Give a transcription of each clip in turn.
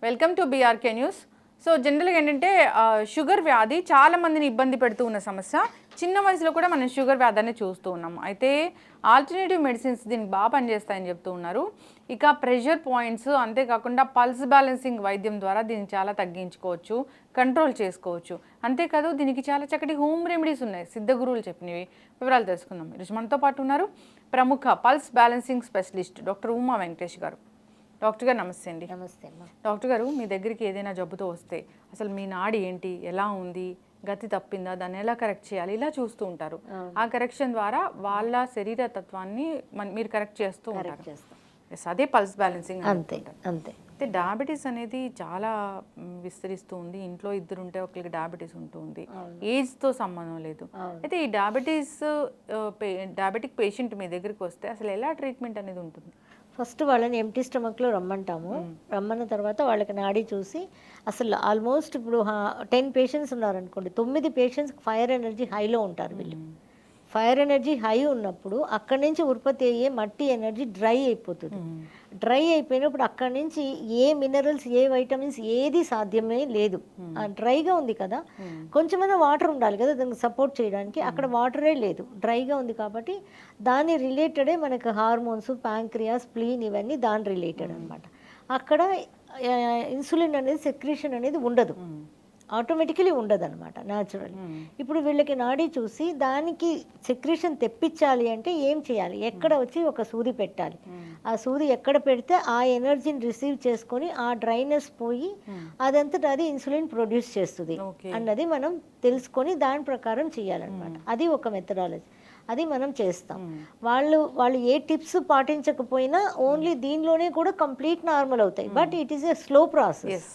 Welcome to BRK news. So జనరల్గా ఏంటంటే sugar వ్యాధి చాలా మందిని ఇబ్బంది పెడుతూ ఉన్న సమస్య. చిన్న వయసులో కూడా మనం షుగర్ వ్యాధిని చూస్తూ ఉన్నాం. అయితే ఆల్టర్నేటివ్ మెడిసిన్స్ దీనికి బాగా పనిచేస్తాయని చెప్తూ ఉన్నారు. ఇక ప్రెషర్ పాయింట్స్, అంతేకాకుండా పల్స్ బ్యాలెన్సింగ్ వైద్యం ద్వారా దీన్ని చాలా తగ్గించుకోవచ్చు, కంట్రోల్ చేసుకోవచ్చు. అంతేకాదు దీనికి చాలా చక్కటి హోమ్ రెమెడీస్ ఉన్నాయి, సిద్ధ గురువులు చెప్పినవి. వివరాలు తెలుసుకుందాం. ఈరోజు మనతో పాటు ఉన్నారు ప్రముఖ pulse balancing specialist doctor Uma Venkatesh గారు. డాక్టర్ గారు నమస్తే అండి. నమస్తే అమ్మా. డాక్టర్ గారు, మీ దగ్గరికి ఏదైనా జబ్బుతో వస్తే అసలు మీ నాడి ఏంటి, ఎలా ఉంది, గతి తప్పిందా, దాన్ని ఎలా కరెక్ట్ చేయాలి, ఇలా చూస్తూ ఉంటారు. ఆ కరెక్షన్ ద్వారా వాళ్ళ శరీర తత్వాన్ని మీరు కరెక్ట్ చేస్తూ ఉంటారు. ఎస్, అదే పల్స్ బ్యాలెన్సింగ్. అంతే అంతే. అయితే డయాబెటీస్ అనేది చాలా విస్తరిస్తూ ఉంది. ఇంట్లో ఇద్దరు ఉంటే ఒకరికి డయాబెటీస్ ఉంటుంది, ఏజ్తో సంబంధం లేదు. అయితే ఈ డయాబెటిక్ పేషెంట్ మీ దగ్గరికి వస్తే అసలు ఎలా ట్రీట్మెంట్ అనేది ఉంటుంది? ఫస్ట్ వాళ్ళని ఎంటీ స్టమక్లో రమ్మంటాము. రమ్మన్న తర్వాత వాళ్ళకి నాడీ చూసి అసలు ఆల్మోస్ట్ ఇప్పుడు 10 పేషెంట్స్ ఉన్నారనుకోండి, 9 పేషెంట్స్ ఫైర్ ఎనర్జీ హైలో ఉంటారు. వీళ్ళు ఫైర్ ఎనర్జీ హై ఉన్నప్పుడు అక్కడి నుంచి ఉత్పత్తి అయ్యే మట్టి ఎనర్జీ డ్రై అయిపోతుంది. డ్రై అయిపోయినప్పుడు అక్కడి నుంచి ఏ మినరల్స్, ఏ వైటమిన్స్ ఏది సాధ్యమే లేదు. డ్రైగా ఉంది కదా, కొంచెమైనా వాటర్ ఉండాలి కదా దానికి సపోర్ట్ చేయడానికి. అక్కడ వాటరే లేదు, డ్రైగా ఉంది. కాబట్టి దాని రిలేటెడే మనకు హార్మోన్స్, ప్యాంక్రియాస్, స్ప్లీన్ ఇవన్నీ దాని రిలేటెడ్ అనమాట. అక్కడ ఇన్సులిన్ అనేది, సెక్రీషన్ అనేది ఉండదు, ఆటోమేటికలీ ఉండదు అనమాట, న్యాచురల్. ఇప్పుడు వీళ్ళకి నాడీ చూసి దానికి సెక్రీషన్ తెప్పించాలి అంటే ఏం చేయాలి? ఎక్కడ వచ్చి ఒక సూది పెట్టాలి. ఆ సూది ఎక్కడ పెడితే ఆ ఎనర్జీని రిసీవ్ చేసుకొని ఆ డ్రైనెస్ పోయి అదంతటా అది ఇన్సులిన్ ప్రొడ్యూస్ చేస్తుంది అన్నది మనం తెలుసుకొని దాని ప్రకారం చేయాలన్నమాట. అది ఒక మెథడాలజీ, అది మనం చేస్తాం. వాళ్ళు ఏ టిప్స్ పాటించకపోయినా ఓన్లీ దీనిలోనే కూడా కంప్లీట్ నార్మల్ అవుతాయి. But it is a slow process.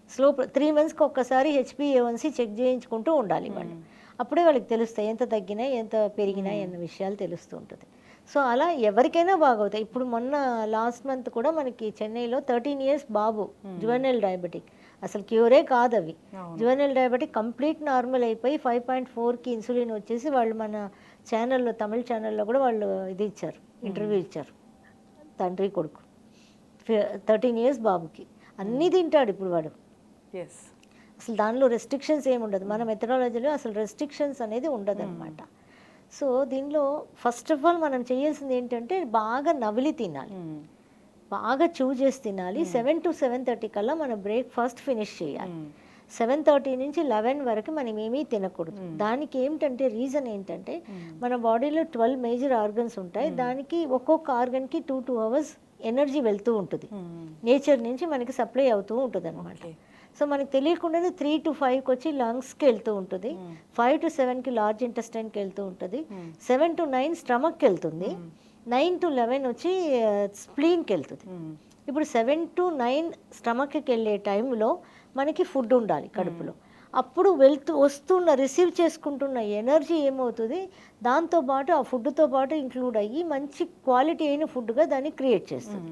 3 monthsకి ఒక్కసారి HbA1c చెక్ చేయించుకుంటూ ఉండాలి వాళ్ళు. అప్పుడే వాళ్ళకి తెలుస్తాయి ఎంత తగ్గినాయి, ఎంత పెరిగినాయి అన్న విషయాలు తెలుస్తూ ఉంటుంది. సో అలా ఎవరికైనా బాగవుతాయి. ఇప్పుడు మొన్న లాస్ట్ మంత్ కూడా మనకి చెన్నైలో 13 years బాబు జువెనైల్ డయాబెటిక్, అసలు క్యూరే కాదు అవి. జువెనైల్ డయాబెటిక్ కంప్లీట్ నార్మల్ అయిపోయి 5.4కి ఇన్సులిన్ వచ్చేసి వాళ్ళు మన ఛానల్లో, తమిళ ఛానల్లో కూడా వాళ్ళు ఇది ఇచ్చారు, ఇంటర్వ్యూ ఇచ్చారు. తండ్రి కొడుకు 13 years బాబుకి అన్నీ తింటాడు ఇప్పుడు వాడు. అసలు దానిలో రెస్ట్రిక్షన్స్ ఏమి ఉండదు. మన మెథడాలజీలో అసలు రెస్ట్రిక్షన్స్ అనేది ఉండదు అనమాట. సో దీనిలో ఫస్ట్ ఆఫ్ ఆల్ మనం చేయాల్సింది ఏంటంటే బాగా నవిలి తినాలి, బాగా చూ చేసి తినాలి. 7 to 7:30 కల్లా మన బ్రేక్ఫాస్ట్ ఫినిష్ చేయాలి. 7:30 నుంచి 11 వరకు మనం ఏమీ తినకూడదు. దానికి ఏమిటంటే రీజన్ ఏంటంటే మన బాడీలో 12 మేజర్ ఆర్గన్స్ ఉంటాయి. దానికి ఒక్కొక్క ఆర్గన్కి 2 hours ఎనర్జీ వెళ్తూ ఉంటుంది, నేచర్ నుంచి మనకి సప్లై అవుతూ ఉంటుంది అనమాట. సో మనకు తెలియకుండానే 3 to 5కి వచ్చి లంగ్స్కి వెళ్తూ ఉంటుంది, 5 to 7కి లార్జ్ ఇంటెస్టైన్కి వెళ్తూ ఉంటుంది, 7 to 9 స్టమక్కి వెళ్తుంది, 9 to 11 వచ్చి స్ప్లీన్కి వెళ్తుంది. ఇప్పుడు 7 to 9 స్టమక్కి వెళ్ళే టైంలో మనకి ఫుడ్ ఉండాలి కడుపులో. అప్పుడు వస్తున్న రిసీవ్ చేసుకుంటున్న ఎనర్జీ ఏమవుతుంది, దాంతోపాటు ఆ ఫుడ్తో పాటు ఇంక్లూడ్ అయ్యి మంచి క్వాలిటీ అయిన ఫుడ్గా దాన్ని క్రియేట్ చేస్తుంది.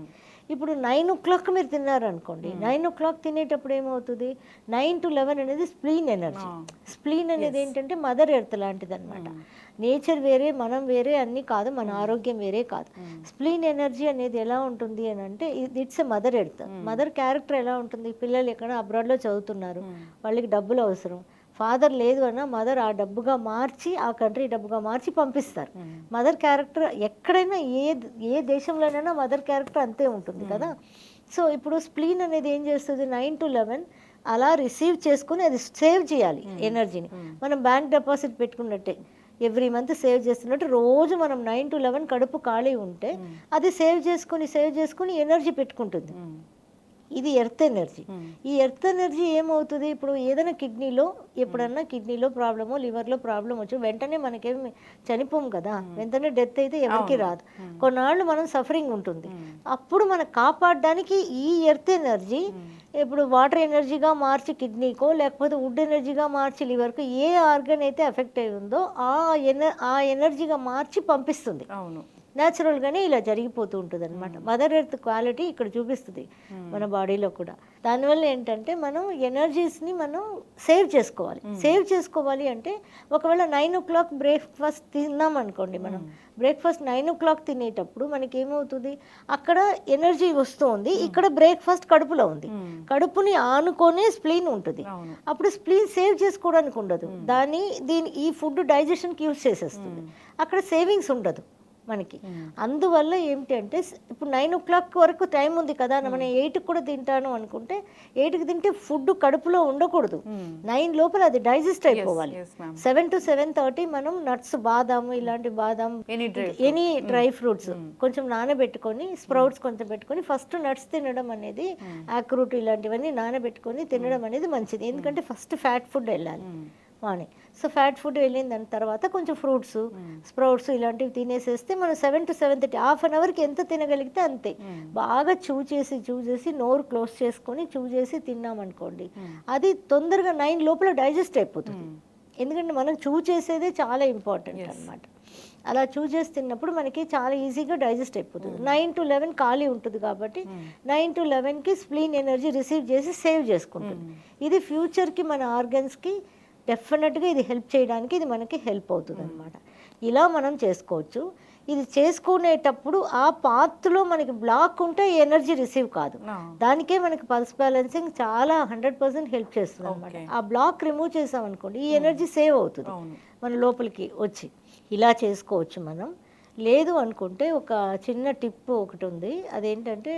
ఇప్పుడు 9 o'clock మీరు తిన్నారనుకోండి, 9 o'clock తినేటప్పుడు ఏమవుతుంది, 9 to 11 అనేది స్ప్లీన్ ఎనర్జీ. స్ప్లీన్ అనేది ఏంటంటే మదర్ ఎర్త్ లాంటిది అనమాట. నేచర్ వేరే, మనం వేరే అన్నీ కాదు, మన ఆరోగ్యం వేరే కాదు. స్ప్లీన్ ఎనర్జీ అనేది ఎలా ఉంటుంది అని అంటే it's a mother earth. Mother character ఎలా ఉంటుంది, పిల్లలు ఎక్కడ అబ్రాడ్లో చదువుతున్నారు, వాళ్ళకి డబ్బులు అవసరం, ఫాదర్ లేదు అన్న మదర్ ఆ డబ్బుగా మార్చి, ఆ కంట్రీ డబ్బుగా మార్చి పంపిస్తారు. మదర్ క్యారెక్టర్ ఎక్కడైనా ఏ దేశంలోనైనా మదర్ క్యారెక్టర్ అంతే ఉంటుంది కదా. సో ఇప్పుడు స్ప్లీన్ అనేది ఏం చేస్తుంది, 9 to 11 అలా రిసీవ్ చేసుకుని అది సేవ్ చేయాలి ఎనర్జీని. మనం బ్యాంక్ డిపాజిట్ పెట్టుకున్నట్టే ఎవ్రీ మంత్ సేవ్ చేస్తున్నట్టు రోజు మనం 9 to 11 కడుపు ఖాళీ ఉంటే అది సేవ్ చేసుకుని ఎనర్జీ పెట్టుకుంటుంది. ఇది ఎర్త్ ఎనర్జీ. ఈ ఎర్త్ ఎనర్జీ ఏమవుతుంది, ఇప్పుడు ఏదైనా కిడ్నీలో ఎప్పుడన్నా కిడ్నీలో ప్రాబ్లమో, లివర్లో ప్రాబ్లం వచ్చి వెంటనే మనకేమి చనిపోము కదా, వెంటనే డెత్ అయితే ఎవరికి రాదు, కొన్నాళ్ళు మనం సఫరింగ్ ఉంటుంది. అప్పుడు మనం కాపాడడానికి ఈ ఎర్త్ ఎనర్జీ ఇప్పుడు వాటర్ ఎనర్జీగా మార్చి కిడ్నీకో, లేకపోతే వుడ్ ఎనర్జీగా మార్చి లివర్కో, ఏ ఆర్గన్ అయితే ఎఫెక్ట్ అయి ఉందో ఆ ఎనర్జీగా మార్చి పంపిస్తుంది. న్యాచురల్గానే ఇలా జరిగిపోతూ ఉంటుంది అనమాట. మదర్ ఎర్త్ క్వాలిటీ ఇక్కడ చూపిస్తుంది మన బాడీలో కూడా. దానివల్ల ఏంటంటే మనం ఎనర్జీస్ని మనం సేవ్ చేసుకోవాలి అంటే ఒకవేళ 9 o'clock బ్రేక్ఫాస్ట్ తిన్నాం అనుకోండి, మనం బ్రేక్ఫాస్ట్ 9 o'clock తినేటప్పుడు మనకి ఏమవుతుంది, అక్కడ ఎనర్జీ వస్తుంది, ఇక్కడ బ్రేక్ఫాస్ట్ కడుపులో ఉంది, కడుపుని ఆనుకొనే స్ప్లీన్ ఉంటుంది. అప్పుడు స్ప్లీన్ సేవ్ చేసుకోవడానికి ఉండదు, ఈ ఫుడ్ డైజెషన్కి యూజ్ చేసేస్తుంది, అక్కడ సేవింగ్స్ ఉండదు మనకి. అందువల్ల ఏమిటంటే ఇప్పుడు 9 o'clock వరకు టైం ఉంది కదా, మనం 8కి కూడా తింటాను అనుకుంటే 8కి తింటే ఫుడ్ కడుపులో ఉండకూడదు, 9 లోపల అది డైజెస్ట్ అయిపోవాలి. 7 to 7:30 మనం నట్స్, బాదాము, ఇలాంటి బాదాం, ఎనీ డ్రై ఫ్రూట్స్ కొంచెం నానబెట్టుకొని, స్ప్రౌట్స్ కొంచెం పెట్టుకొని ఫస్ట్ నట్స్ తినడం అనేది, ఆక్రూట్ ఇలాంటివన్నీ నానబెట్టుకొని తినడం అనేది మంచిది. ఎందుకంటే ఫస్ట్ ఫ్యాట్ ఫుడ్ వెళ్ళాలి మార్నింగ్. సో ఫ్యాట్ ఫుడ్ వెళ్ళిన దాని తర్వాత కొంచెం ఫ్రూట్స్, స్ప్రౌట్స్ ఇలాంటివి తినేసేస్తే మనం 7 to 7:30 హాఫ్ అన్ అవర్కి ఎంత తినగలిగితే అంతే. బాగా చూ చేసి నోరు క్లోజ్ చేసుకొని చేసి తిన్నామనుకోండి, అది తొందరగా 9 లోపల డైజెస్ట్ అయిపోతుంది. ఎందుకంటే మనం చేసేదే చాలా ఇంపార్టెంట్ అనమాట. అలా చేసి తిన్నప్పుడు మనకి చాలా ఈజీగా డైజెస్ట్ అయిపోతుంది. 9 to 11 ఖాళీ ఉంటుంది కాబట్టి 9 to 11కి స్ప్లీన్ ఎనర్జీ రిసీవ్ చేసి సేవ్ చేసుకుంటుంది. ఇది ఫ్యూచర్కి మన ఆర్గన్స్కి డెఫినెట్గా ఇది హెల్ప్ చేయడానికి ఇది మనకి హెల్ప్ అవుతుంది అనమాట. ఇలా మనం చేసుకోవచ్చు. ఇది చేసుకునేటప్పుడు ఆ పాత్రలో మనకి బ్లాక్ ఉంటే ఎనర్జీ రిసీవ్ కాదు, దానికే మనకి పల్స్ బ్యాలెన్సింగ్ చాలా 100% హెల్ప్ చేస్తుంది అనమాట. ఆ బ్లాక్ రిమూవ్ చేసామనుకోండి, ఈ ఎనర్జీ సేవ్ అవుతుంది మన లోపలికి వచ్చి. ఇలా చేసుకోవచ్చు మనం. లేదు అనుకుంటే ఒక చిన్న టిప్ ఒకటి ఉంది, అదేంటంటే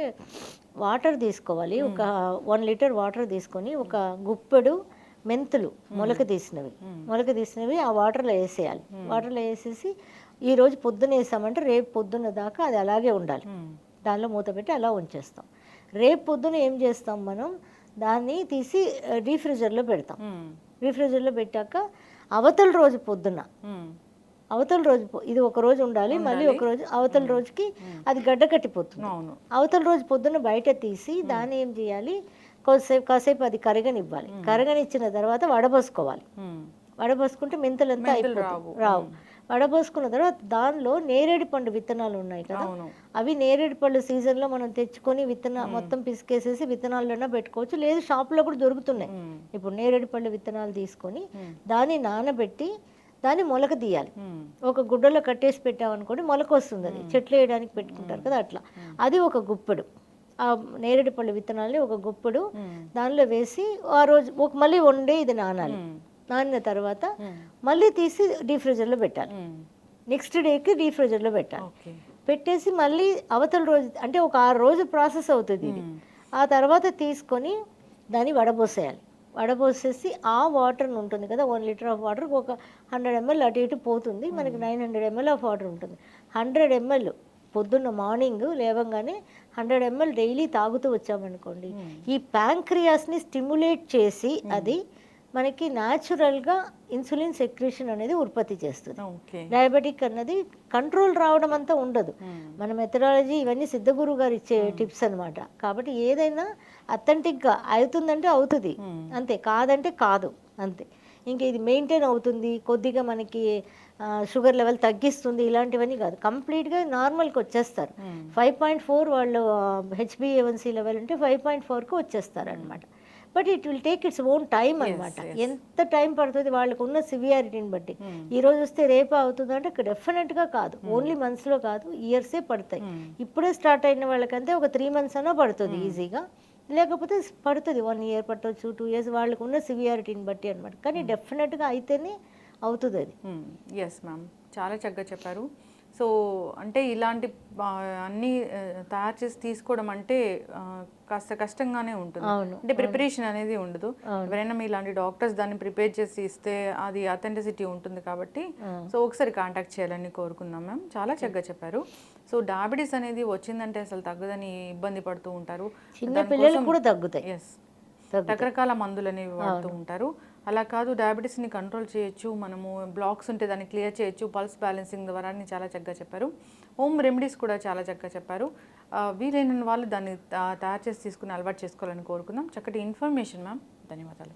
వాటర్ తీసుకోవాలి. ఒక 1 లీటర్ వాటర్ తీసుకొని ఒక గుప్పెడు మెంతులు మొలక తీసినవి ఆ వాటర్లో వేసేయాలి. వాటర్లో వేసేసి ఈరోజు పొద్దున వేసామంటే రేపు పొద్దున్న దాకా అది అలాగే ఉండాలి. దానిలో మూత పెట్టి అలా ఉంచేస్తాం. రేపు పొద్దున ఏం చేస్తాం, మనం దాన్ని తీసి రీఫ్రిజర్లో పెడతాం. రీఫ్రిజర్లో పెట్టాక అవతల రోజు పొద్దున్న, ఇది ఒక రోజు ఉండాలి, మళ్ళీ ఒక రోజు అవతల రోజుకి అది గడ్డ కట్టిపోతుంది. అవతల రోజు పొద్దున్న బయట తీసి దాన్ని ఏం చేయాలి, కాసేపు అది కరగనివ్వాలి. కరగనిచ్చిన తర్వాత వడబోసుకోవాలి. వడబోసుకుంటే మెంతులంతా రావు. వడబోసుకున్న తర్వాత దానిలో నేరేడు పండు విత్తనాలు ఉన్నాయి కదా, అవి నేరేడు పళ్ళు సీజన్లో మనం తెచ్చుకొని మొత్తం పిసికేసేసి విత్తనాలన్నా పెట్టుకోవచ్చు, లేదు షాప్లో కూడా దొరుకుతున్నాయి. ఇప్పుడు నేరేడు పళ్ళు విత్తనాలు తీసుకొని దాన్ని నానబెట్టి దాన్ని మొలక తీయాలి. ఒక గుడ్డలో కట్టేసి పెట్టామనుకోండి మొలక వస్తుంది, అది చెట్లు వేయడానికి పెట్టుకుంటారు కదా అట్లా. అది ఒక గుప్పెడు ఆ నేరేడు పళ్ళు విత్తనాలని ఒక గుప్పెడు దానిలో వేసి ఆ రోజు మళ్ళీ వండే ఇది నానిన తర్వాత మళ్ళీ తీసి డీఫ్రిజర్లో పెట్టాలి. నెక్స్ట్ డేకి డీఫ్రిజర్లో పెట్టాలి. పెట్టేసి మళ్ళీ అవతల రోజు అంటే ఒక 6 రోజులు ప్రాసెస్ అవుతుంది ఇది. ఆ తర్వాత తీసుకొని దాన్ని వడబోసేయాలి. వడబోసేసి ఆ వాటర్ ఉంటుంది కదా, 1 లీటర్ ఆఫ్ వాటర్ ఒక 100 ml అటు ఇటు పోతుంది, మనకి 900 ml ఆఫ్ వాటర్ ఉంటుంది. 100 ml పొద్దున్న మార్నింగ్ లేవగానే 100 ml డైలీ తాగుతూ వచ్చామనుకోండి, ఈ ప్యాంక్రియాస్ని స్టిమ్యులేట్ చేసి అది మనకి న్యాచురల్గా ఇన్సులిన్ సెక్రేషన్ అనేది ఉత్పత్తి చేస్తుంది. డయాబెటిక్ అన్నది కంట్రోల్ రావడం అంతా ఉండదు. మన మెథడాలజీ ఇవన్నీ సిద్ధగురు గారు ఇచ్చే టిప్స్ అనమాట. కాబట్టి ఏదైనా అథెంటిక్గా అవుతుందంటే అవుతుంది అంతే, కాదంటే కాదు అంతే. ఇంకా ఇది మెయింటైన్ అవుతుంది, కొద్దిగా మనకి షుగర్ లెవెల్ తగ్గిస్తుంది, ఇలాంటివన్నీ కాదు, కంప్లీట్గా నార్మల్కి వచ్చేస్తారు. 5.4 వాళ్ళు HbA1c లెవెల్ ఉంటే 5.4కు వచ్చేస్తారు అనమాట. But it will take its own time అనమాట. ఎంత టైం పడుతుంది వాళ్ళకు ఉన్న సివియారిటీని బట్టి. ఈ రోజు వస్తే రేపు అవుతుందంటే డెఫినెట్గా కాదు, ఓన్లీ మంత్స్లో కాదు, ఇయర్సే పడతాయి. ఇప్పుడే స్టార్ట్ అయిన వాళ్ళకంటే ఒక 3 months అన్నా పడుతుంది ఈజీగా, లేకపోతే పడుతుంది 1 year పట్టవచ్చు, 2 years వాళ్ళకు ఉన్న సివియారిటీని బట్టి అనమాట. కానీ డెఫినెట్గా అయితేనే అవుతుంది అది. ఎస్ మ్యామ్, చాలా చక్కగా చెప్పారు. సో అంటే ఇలాంటి అన్నీ తయారు చేసి తీసుకోవడం అంటే కాస్త కష్టంగానే ఉంటుంది, అంటే ప్రిపరేషన్ అనేది ఉండదు. ఎవరైనా మీ ఇలాంటి డాక్టర్స్ దాన్ని ప్రిపేర్ చేసి ఇస్తే అది అథెంటిసిటీ ఉంటుంది కాబట్టి సో ఒకసారి కాంటాక్ట్ చేయాలని కోరుకుందాం మ్యామ్. చాలా చక్కగా చెప్పారు. సో డయాబెటీస్ అనేది వచ్చిందంటే అసలు తగ్గదని ఇబ్బంది పడుతూ ఉంటారు, చిన్న పిల్లలు కూడా తగ్గుతాయి. ఎస్, రకరకాల మందులు అనేవి వాడుతూ ఉంటారు. అలా కాదు, డయాబెటీస్ని కంట్రోల్ చేయొచ్చు, మనము బ్లాక్స్ ఉంటే దాన్ని క్లియర్ చేయొచ్చు పల్స్ బ్యాలెన్సింగ్ ద్వారా అని చాలా చక్కగా చెప్పారు. హోమ్ రెమెడీస్ కూడా చాలా చక్కగా చెప్పారు. వీలైన వాళ్ళు దాన్ని తయారు చేసి తీసుకుని అలవాటు చేసుకోవాలని కోరుకుందాం. చక్కటి ఇన్ఫర్మేషన్ మ్యామ్, ధన్యవాదాలు.